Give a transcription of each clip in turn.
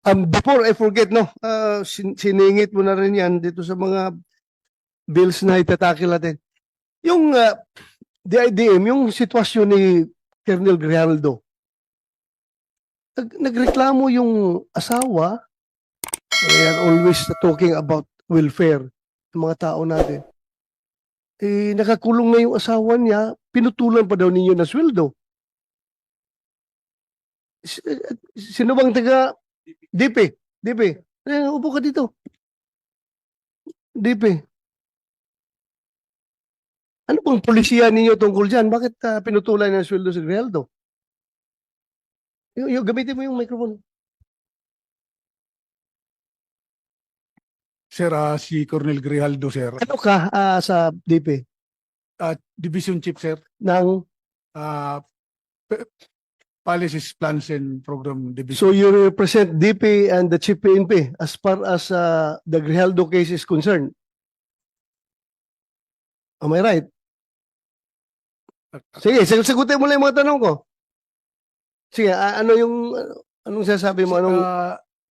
Before I forget, no, siningit mo na rin yan dito sa mga bills na itatakil natin. Yung DIDM, yung sitwasyon ni Colonel Grijaldo, nagreklamo yung asawa, they are always talking about welfare ng mga tao natin. Eh, nakakulong na yung asawa niya, pinutulan pa daw ninyo na sweldo. Sino bang taga DP? DP. Upo ka dito. DP. Ano bang polisiya ninyo tungkol dyan? Bakit pinutulan ng sweldo si Grijaldo? Gamitin mo yung microphone. Sir, si Colonel Grijaldo, sir. Ano ka sa DP? Division Chief, sir. Ng, Uh, Policies, Plans, and Program Division. so you represent DP and the Chief PNP as far as the Grijaldo case is concerned. Am I right? Sige, sagutin mo lang yung mga tanong ko. Sige, ano yung, anong sasabi mo? Anong,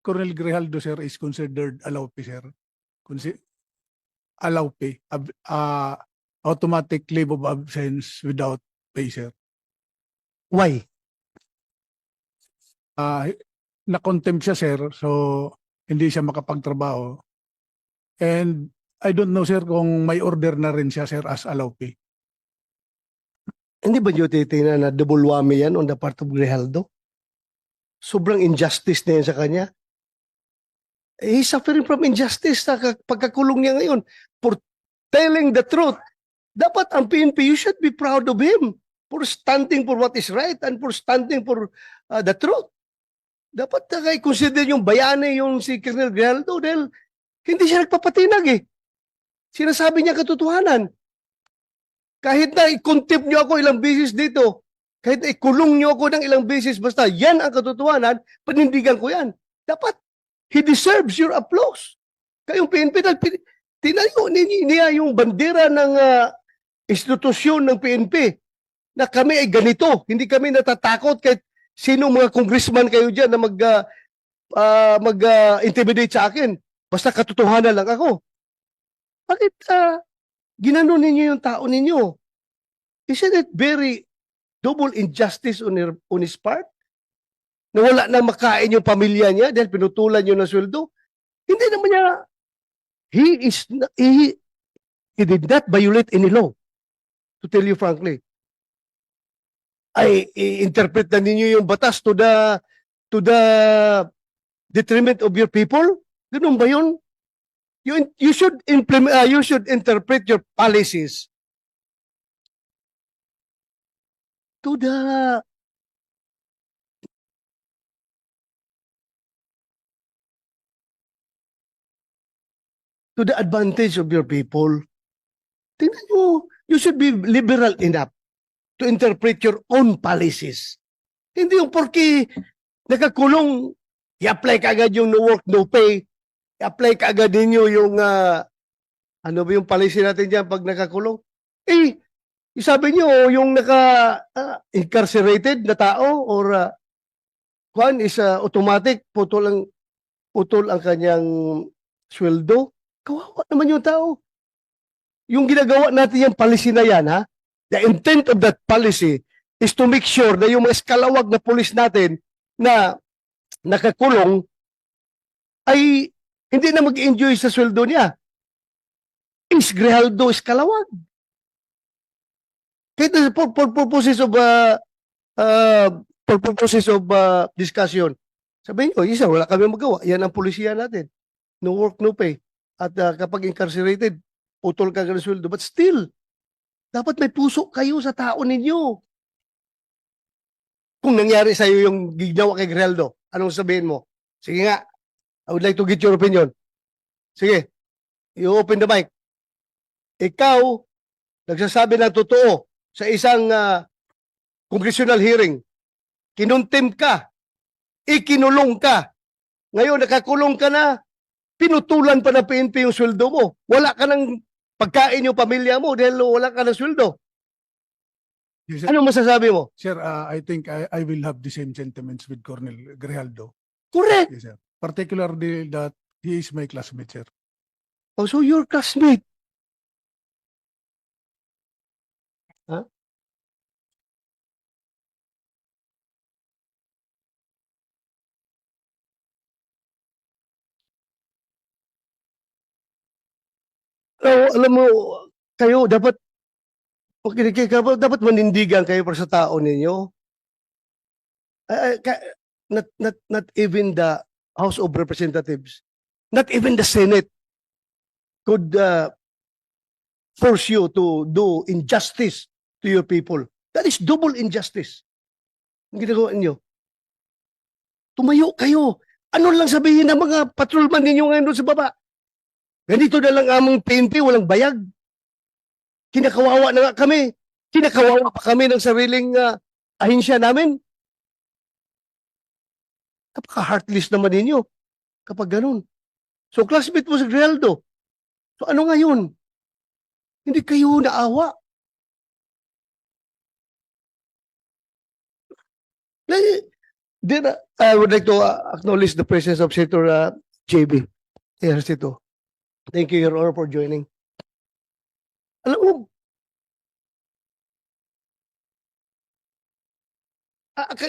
Colonel Grijaldo, sir, is considered allowed, sir. Allowed pay. Automatic leave of absence without pay, sir. why? Na-contempt siya, sir, so hindi siya makapagtrabaho. And I don't know, sir, kung may order na rin siya, sir, as allowed pay. Hindi ba nyo titingnan na double whammy yan on the part of Grijaldo? Sobrang injustice na yan sa kanya. He's suffering from injustice sa pagkakulong niya ngayon for telling the truth. Dapat ang PNP, you should be proud of him for standing for what is right and for standing for the truth. Dapat i-consider yung bayani yung si Colonel Grijaldo dahil hindi siya nagpapatinag eh. Sinasabi niya katotohanan. Kahit na i-contempt niyo ako ilang beses dito, kahit na ikulong niyo ako ng ilang beses, basta yan ang katotohanan, panindigan ko yan. Dapat, he deserves your applause. Kayong PNP, tinayo niya yung bandera ng institusyon ng PNP na kami ay ganito. Hindi kami natatakot kahit sino mga congressman kayo dyan na mag-intimidate sa akin. Basta katotohanan lang ako. Bakit ginanon ninyo yung tao ninyo? Isn't it very double injustice on his part? Na wala na makain yung pamilya niya dahil pinutulan niyo ng sweldo? Hindi naman niya, he did not violate any law. To tell you frankly. Ay, i-interpret na ninyo yung batas to the detriment of your people? Ganun ba yun? You should implement, you should interpret your policies to the advantage of your people. Tingnan nyo, you should be liberal enough to interpret your own policies. Hindi yung porki nakakulong, i-apply ka agad yung no work, no pay, i-apply ka agad ninyo yung, ano ba yung policy natin dyan pag nakakulong? Eh, sabi nyo, yung naka-incarcerated na tao or kwan is automatic, putol ang kanyang sweldo. Kawawa naman yung tao. Yung ginagawa natin yung policy na yan, ha? The intent of that policy is to make sure na yung mga eskalawag na pulis natin na nakakulong ay hindi na mag-enjoy sa sweldo niya. Is Grijaldo eskalawag. Kahit for purposes of discussion. Sabihin nyo, isa, wala kami magawa. Yan ang polisiya natin. No work, no pay. At kapag incarcerated, putol ka ng sweldo. But still, dapat may puso kayo sa tao ninyo. Kung nangyari sa'yo yung ginawa kay Grijaldo, anong sabihin mo? Sige nga, I would like to get your opinion. Sige, you open the mic. Ikaw, nagsasabi ng totoo sa isang congressional hearing. Kinontempt ka, ikinulong ka. Ngayon, nakakulong ka na, pinutulan pa na PNP yung sweldo mo. Wala ka ng pagkain yung pamilya mo dahil wala ka ng sweldo. Yes, sir. Ano masasabi mo? Sir, I think I will have the same sentiments with Colonel Grijaldo. Correct. Yes, sir. particularly that he is my classmate, sir. Oh, so your classmate. Huh? Oh, alam mo, kayo dapat, okay, dapat manindigan kayo para sa tao ninyo. Not even the House of Representatives, not even the Senate could force you to do injustice to your people. That is double injustice. Ang ginagawa niyo. Tumayo kayo. Ano lang sabihin ng mga patrolman ninyo ngayon doon sa baba? Ganito na lang among PNP, walang bayag. Kinakawawa na nga kami. Kinakawawa pa kami ng sariling ahensya namin. Napaka-heartless naman ninyo kapag ganun. So classmate mo si Grijaldo. So ano ngayon? Hindi kayo naawa. Then I would like to acknowledge the presence of Senator JB Ejercito. Thank you, Your Honor, for joining. Alam mo,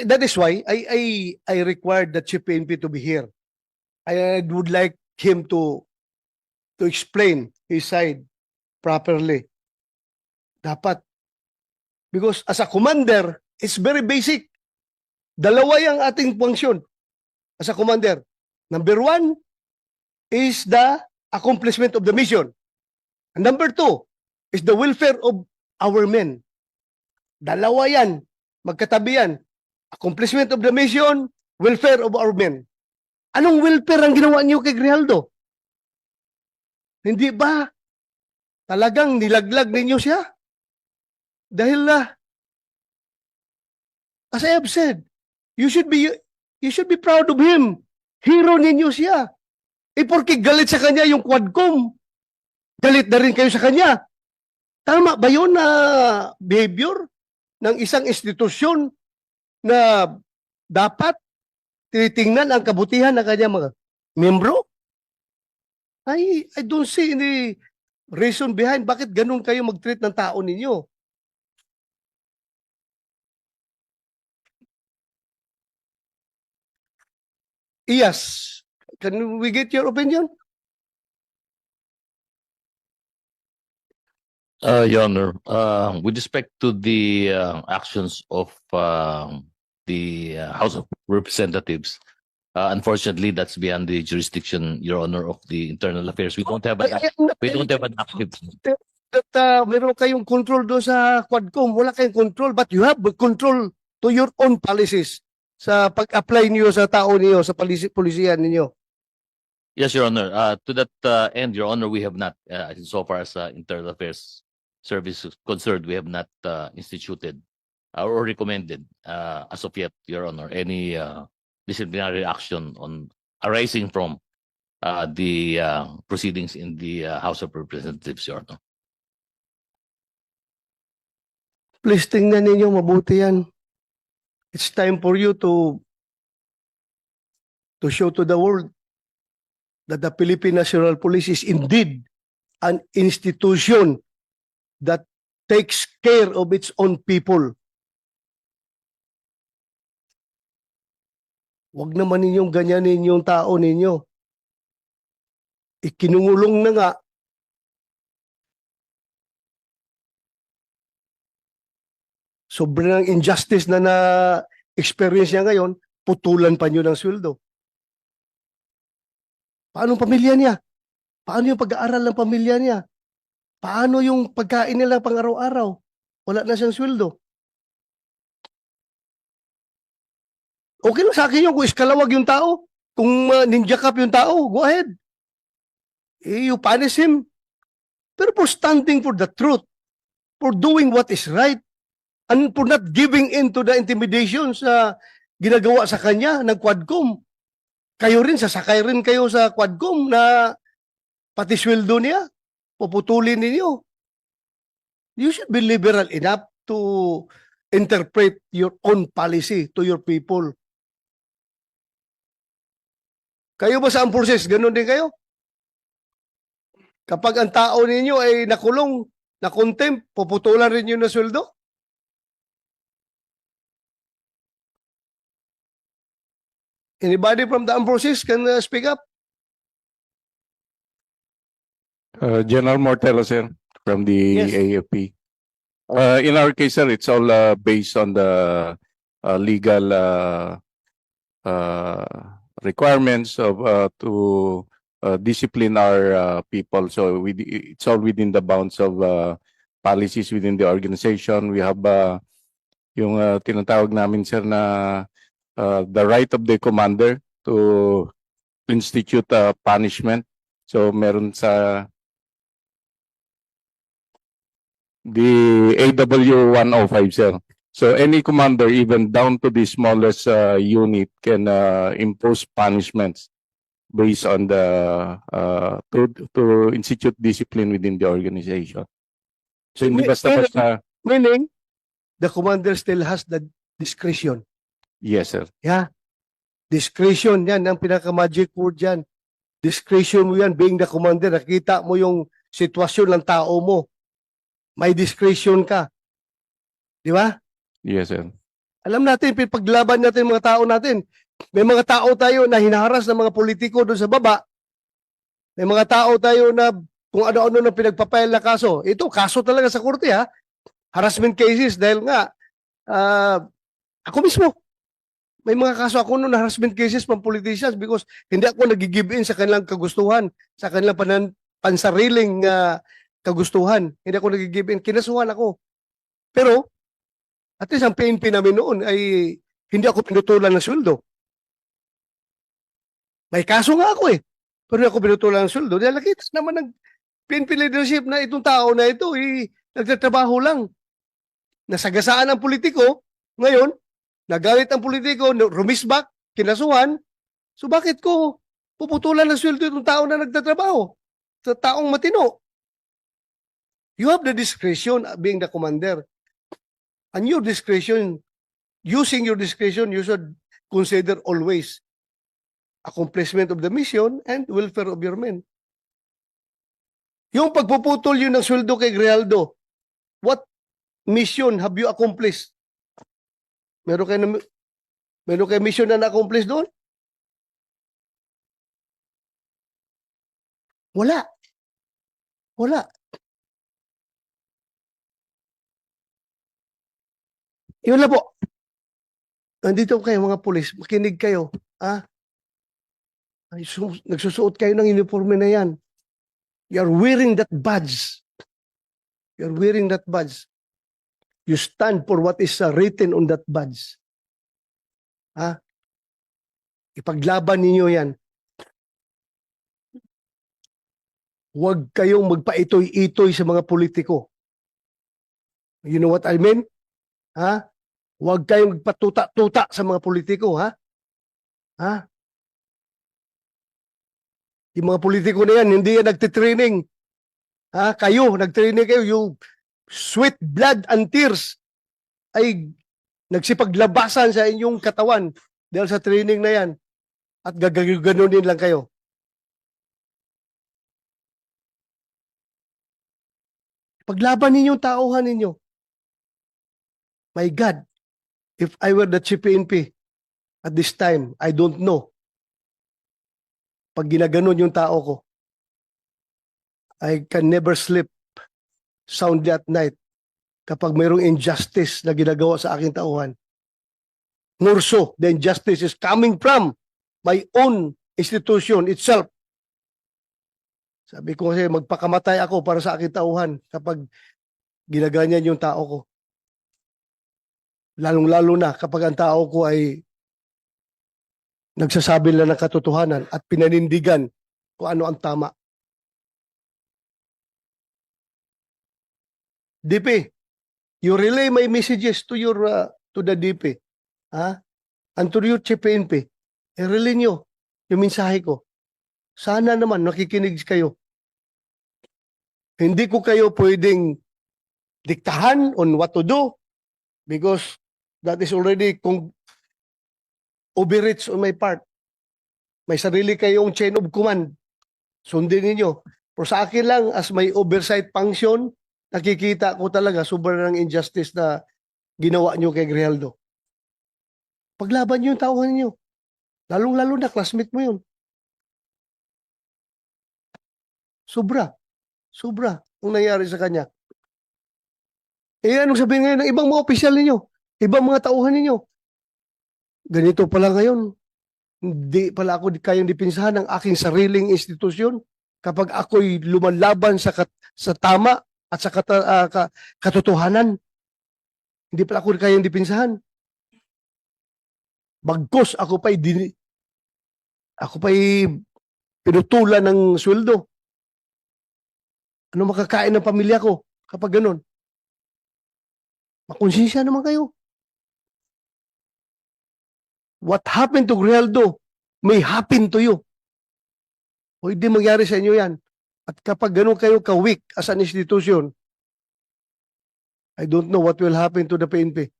that is why I required the Chief PNP to be here. I would like him to explain his side properly. Dapat. Because as a commander, it's very basic. Dalawa yung ating function as a commander. Number one is the accomplishment of the mission. And number two is the welfare of our men. Dalawa yan. Magkatabi yan. Accomplishment of the mission, welfare of our men. Anong welfare ang ginawa niyo kay Grijaldo? Hindi ba talagang nilaglag ninyo siya? Dahil as I have said, you should be proud of him. Hero ninyo siya. Porke galit sa kanya yung Quadcom, galit na rin kayo sa kanya. Tama ba yun na behavior ng isang institusyon na dapat tinitingnan ang kabutihan ng kanyang mga membro? I don't see any reason behind bakit ganun kayo mag-treat ng tao ninyo. Yes. Can we get your opinion? Your Honor, with respect to the actions of the House of Representatives, unfortunately, that's beyond the jurisdiction, Your Honor, of the Internal Affairs. We don't have an active. That meron kayong control doon sa Quadcom. Wala kayong control, but you have control to your own policies sa pag-apply niyo sa tao niyo, sa polisiyan ninyo. Yes, Your Honor. To that end, Your Honor, we have not, so far as Internal Affairs Service is concerned, we have not instituted or recommended as of yet, Your Honor, any disciplinary action on arising from the proceedings in the House of Representatives, Your Honor. Please tingnan ninyo mabuti yan. It's time for you to show to the world that the Philippine National Police is indeed an institution that takes care of its own people. Huwag naman ninyong ganyanin yung tao ninyo. Ikinungulong na nga. Sobrang injustice na na-experience niya ngayon, putulan pa niyo ng sweldo. Paano ang pamilya niya? Paano yung pag-aaral ng pamilya niya? Paano yung pagkain nila pang araw-araw? Wala na siyang sweldo. Okay lang sa akin yun kung iskalawag yung tao. Kung ninja cup yung tao, go ahead. You punish him. Pero for standing for the truth, for doing what is right, and for not giving in to the intimidations na ginagawa sa kanya ng Quadcom, kayo rin, sasakay rin kayo sa Quadcom na pati sweldo niya, puputulin ninyo. You should be liberal enough to interpret your own policy to your people. Kayo ba sa armed forces, ganun din kayo? Kapag ang tao ninyo ay nakulong, na-contempt, puputulan rin yun ng sweldo? Anybody from the armed forces can speak up? General Mortelo, sir, from the Yes. AFP. In our case, sir, it's all based on the legal requirements of to discipline our people. So it's all within the bounds of policies within the organization. We have yung tinatawag namin, sir, na the right of the commander to institute punishment. So meron sa the AW 105, sir. So any commander, even down to the smallest unit, can impose punishments based on the to institute discipline within the organization. So hindi basta-basta. Meaning, the commander still has the discretion. Yes, sir. Yeah. Discretion, yan ang pinaka-magic word yan. Discretion mo yan, being the commander. Nakita mo yung sitwasyon ng tao mo. May discretion ka. Di ba? Yes, sir. Alam natin, paglaban natin mga tao natin. May mga tao tayo na hinaharas ng mga politiko doon sa baba. May mga tao tayo na kung ano-ano na pinagpapail na kaso. Ito, kaso talaga sa korte, ha? Harassment cases dahil nga, ako mismo, may mga kaso ako noon na harassment cases from politicians because hindi ako nag-give in sa kanilang kagustuhan, sa kanilang pansariling kagustuhan. Hindi ako nag-give in. Kinasuhan ako. Pero, at least ang PNP namin noon ay hindi ako pinutulan ng sweldo. May kaso nga ako eh. Pero hindi ako pinutulan ng sweldo. Dahil nakita naman ng PNP leadership na itong tao na ito nagtatrabaho lang. Nasagasaan ang politiko. Ngayon, nagalit ang politiko, rumisbak, kinasuhan. So bakit ko puputulan ng sweldo itong tao na nagtatrabaho? Sa taong matino. You have the discretion being the commander. And your discretion, using your discretion, you should consider always accomplishment of the mission and welfare of your men. Yung pagpuputol yun ng sweldo kay Grijaldo, what mission have you accomplished? Meron kayo mission na na-accomplish doon? Wala. Wala. Yun lang po. Nandito kayo mga pulis, makinig kayo. Nagsusuot kayo ng uniforme na yan. You're wearing that badge. You're wearing that badge. You stand for what is written on that badge. Ipaglaban ninyo yan. Huwag kayong magpaitoy-itoy sa mga politiko. You know what I mean? Huwag kayong magpatuta-tuta sa mga politiko, Yung mga politiko na yan, hindi yan nagtitraining. Kayo, nagtraining kayo, yung sweat, blood, and tears ay nagsipaglabasan sa inyong katawan dahil sa training na yan. At gaganunin lang kayo. Paglaban ninyo, tauhan ninyo. My God, if I were the Chief PNP at this time, I don't know. Pag ginaganon yung tao ko, I can never sleep soundly at night kapag mayroong injustice na ginagawa sa aking tauhan. More so, the injustice is coming from my own institution itself. Sabi ko kasi magpakamatay ako para sa aking tauhan kapag ginaganyan yung tao ko. Lalong-lalo na kapag ang tao ko ay nagsasabi lang ng katotohanan at pinanindigan kung ano ang tama. DP, you relay my messages to the DP. And to your Chief PNP. I-relay nyo yung mensahe ko. Sana naman nakikinig kayo. Hindi ko kayo pwedeng diktahan on what to do because that is already overreach on my part. May sarili kayong chain of command. Sundin ninyo. Pero sa akin lang, as may oversight function, nakikita ko talaga sobrang injustice na ginawa nyo kay Grijaldo. Paglaban nyo yung tauhan ninyo. Lalong-lalo na, classmate mo yun. Sobra. Sobra ang nangyari sa kanya. Eh, anong sabihin ngayon ng ibang mga opisyal ninyo? Ibang mga tauhan ninyo? Ganito pala ngayon. Hindi pala ako kayang dipinsahan ng aking sariling institusyon kapag ako'y lumalaban sa tama at sa katotohanan. Hindi pala ako kayang dipinsahan. Bagkos ako pa'y pinutulan ng sweldo. Ano makakain ng pamilya ko kapag ganun? Makonsensya naman kayo. What happened to Grijaldo may happen to you. O hindi mangyari sa inyo yan. At kapag ganun kayo ka-weak as an institution, I don't know what will happen to the PNP.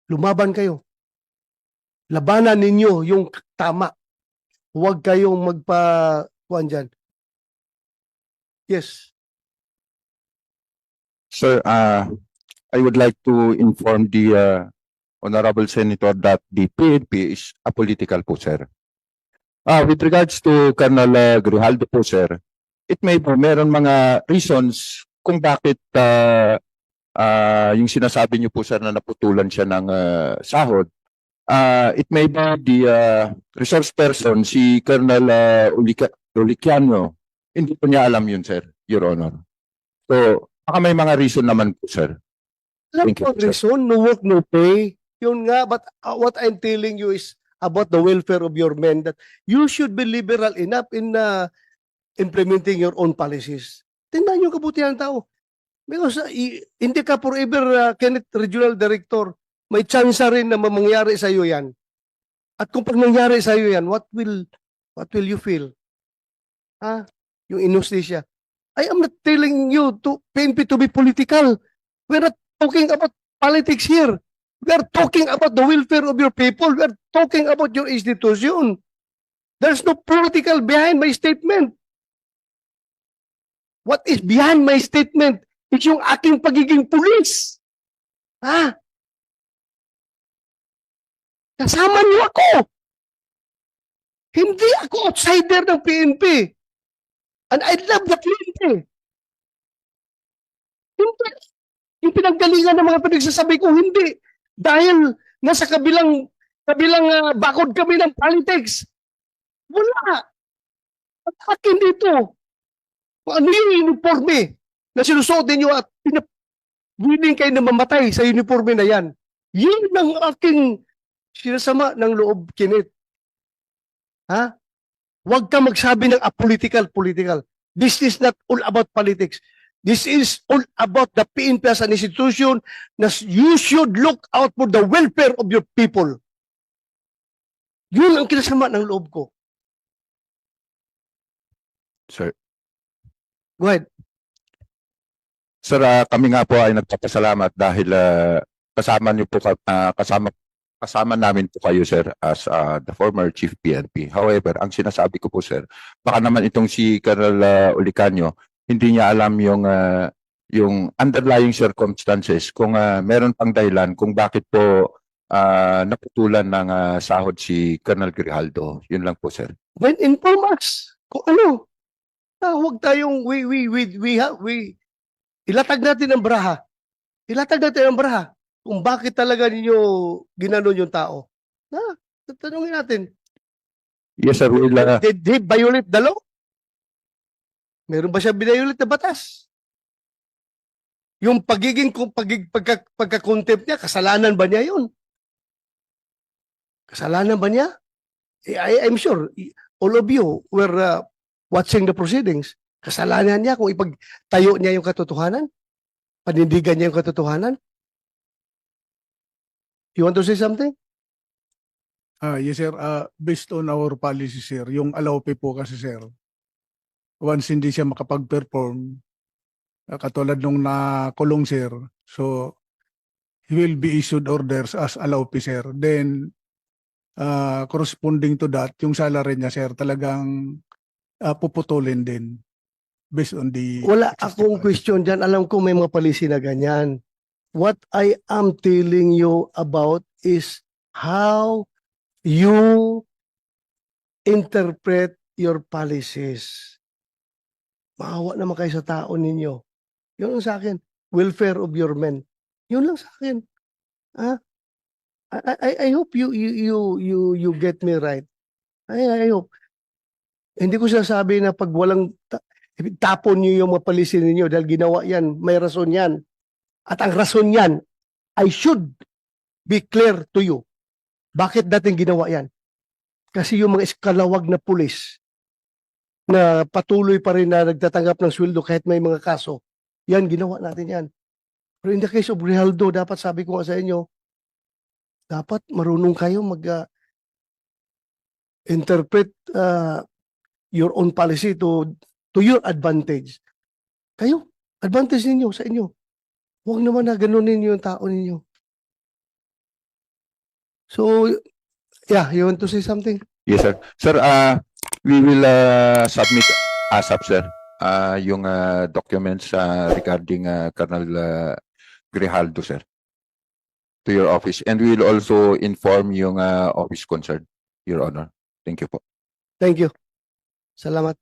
Lumaban kayo. Labanan ninyo yung tama. Huwag kayong magpa-kuhan dyan. Yes. Sir, I would like to inform the Honorable Senator that the PNP is apolitical po, sir. With regards to Colonel Grijaldo po, sir, it may po meron mga reasons kung bakit yung sinasabi niyo po, sir, na naputulan siya ng sahod. It may be the resource person, si Colonel Uliciano. Hindi po niya alam yun, sir, Your Honor. So, baka may mga reason naman po, sir. Alam Thank you, ko, sir. reason, no work, no pay. Yun nga, but what I'm telling you is about the welfare of your men, that you should be liberal enough in implementing your own policies. Tingnan yung kabutihan ng tao. Because hindi ka forever, Kenneth, Regional Director, may chance rin na mangyari sa iyo yan. At kung pag nangyari sa iyo yan, what will you feel? Yung inostisya. I am not telling you to PNP to be political. We're not talking about politics here. We are talking about the welfare of your people. We are talking about your institution. There's no political behind my statement. What is behind my statement is yung aking pagiging pulis. Kasama niyo ako. Hindi ako outsider ng PNP. And I love the PNP. Hindi. Yung pinanggalingan ng mga pinagsasabi ko, hindi. Dahil nasa kabilang bakod kami ng politics. Wala. At akin dito. Ano yung uniforme na sinusuot ninyo at willing kayo na mamatay sa uniforme na yan. Yun ang aking sinasama ng loob, Kenneth. Huwag ka magsabi ng apolitical. This is not all about politics. This is all about the PNP as an institution na you should look out for the welfare of your people. Yun ang kinasama ng loob ko. Sir. Go ahead. Sir, kami nga po ay nagpapasalamat dahil kasama niyo po kasama namin po kayo, sir, as the former chief PNP. However, ang sinasabi ko po, sir, baka naman itong si Colonel Ulicanio, hindi niya alam yung underlying circumstances kung meron pang dahilan kung bakit po naputulan ng sahod si Colonel Grijaldo. Yun lang po, sir. When inform us kung ano. Huwag tayong ilatag natin ang braha. Ilatag natin ang braha kung bakit talaga ninyo ginanon yung tao. Tatanungin natin. Yes, sir. Did he violate the law? Meron ba siya binayulit na batas? Yung pagka-contempt niya, kasalanan ba niya yun? Kasalanan ba niya? I'm sure all of you were watching the proceedings. Kasalanan niya kung ipagtayo niya yung katotohanan? Panindigan niya yung katotohanan? You want to say something? Yes, sir. Based on our policy, sir, yung allowpay po kasi, sir, once hindi siya makapag-perform, katulad nung nakulong, sir, so he will be issued orders as a law officer. Then, corresponding to that, yung salary niya, sir, talagang puputulin din based on the... Wala existing akong policy. question dyan. Alam ko may mga policy na ganyan. What I am telling you about is how you interpret your policies. Maawa naman kayo sa tao ninyo. Yun lang sa akin. Welfare of your men. Yun lang sa akin. Ah? I hope you get me right. I hope. Hindi ko sinasabi na pag walang tapon niyo yung mga policy ninyo dahil ginawa yan, may rason yan. At ang rason yan, I should be clear to you. Bakit dating ginawa yan? Kasi yung mga iskalawag na pulis na patuloy pa rin na nagtatanggap ng sweldo kahit may mga kaso, yan, ginawa natin yan. Pero in the case of Grijaldo, dapat sabi ko nga sa inyo, dapat marunong kayo interpret your own policy to your advantage. Kayo, advantage ninyo sa inyo. Huwag naman na ganunin yung tao ninyo. So, yeah, you want to say something? Yes, sir. Sir, we will submit ASAP, sir, yung documents regarding Colonel Grijaldo, sir, to your office. And we will also inform yung office concerned, Your Honor. Thank you po. Thank you. Salamat.